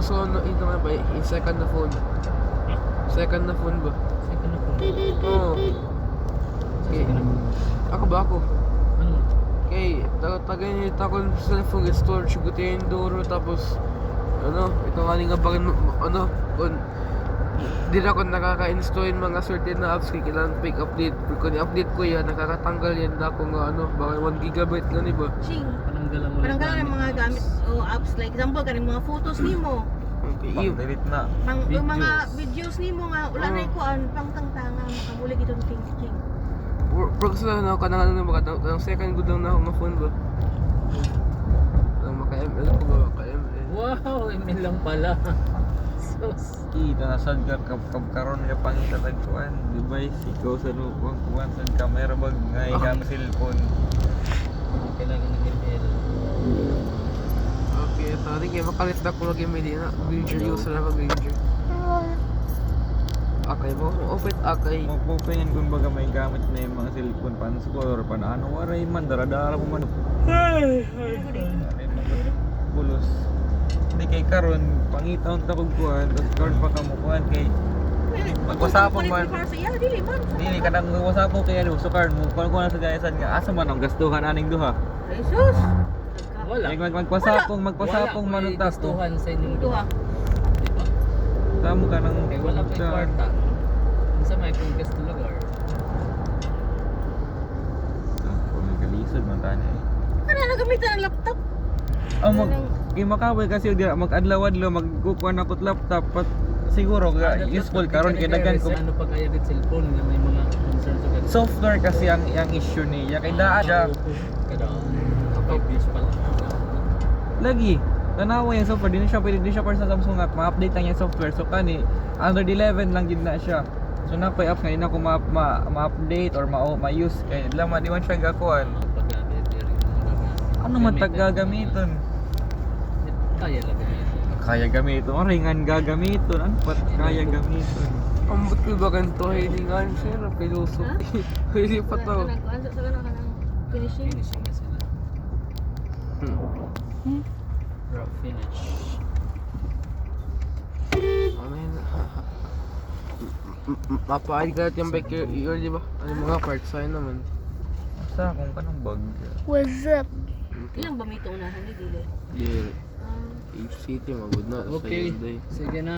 Gusto ko na ito nga ba, yung second na phone. Second na phone ba? Second na phone? Oo. Okay. Ako ba ako? Ano? Okay, tagay nito ako sa cellphone storage, gutin yung duro, tapos ito nga nga bakit, kung di na ako nakaka-install yung mga certain na apps, kailangan fake update. Kung i-update ko yan, nakakatanggal yan na ako nga baka 1 gigabyte na ba? Ching. Pananggalan mo Parang gano'n ang mga gamit o apps, like example kaning mga photos nimo. Okay, Delete na. Yung mga videos nimo nga wala na ikuan pang tangtanga makabulig itong Ching. Pero kasi na ako kanang ang second good lang na ako nga phone ba? Ang maka-ML ko ba? Maka-ML. Wow, email lang pala. Sus. Kita na sad ka karon nga pangitatag kuan device ikaw sa lupang kuan sa camera bag nga gamit cellphone. Kailangan ng email. Okay, tadi kayak makalit na ko lagi may di na Granger user na Granger. Okay mo, open okay. Mo pengen kung baga may gamit na yung mga cellphone pan score pan ano waray man dara-dara mo man. Bulos. Hindi kay karon pangitaon ta kog kuan tapos karon pa ka mo kuan kay magwasapon man. Dili kadang magwasapon kay ano so card mo kuan sa gayasan nga asa man ang gastuhan aning duha. Jesus. Wala. Magpasapong man ang tasto. Gustuhan sa inyong duha. Diba? Tamo ka nang Kaya wala pa yung kwarta. Sa may kung gusto lugar. Kung nagkalisod man tani. Ano nagamitan ng laptop? Kay makaway kasi di mag-adlaw-adlaw magkukuha na ko't laptop pat siguro useful karon kay daghan ko. Ano pa kaya dit cellphone nga may mga concerns sa Software kasi ang issue niya kay daan siya Obvious pala. lagi tanawa yung software din siya para sa Samsung app ma-update ang yung software so kani Android 11 lang gid na siya so napay apps ngayon ako ma-update or ma-use kay lama di man siya gakuan ano man taggagamiton Kaya lang gamitin. kaya gamiton oringan gagamiton ano pat kaya gamiton Ambot ko ba ganito hilingan sir, philosophy. Hindi pa to. Nagkuan sa kanang finishing. Finishing na sila. Rough finish. Ano yun? Mapaayad ka yung bike yun, di ba? Ano yung mga parts sa'yo naman? sa akong kanang bag What's up? Ilang ba may unahan ni Dile? Yeah. HCT, magod na. Okay. Sige na.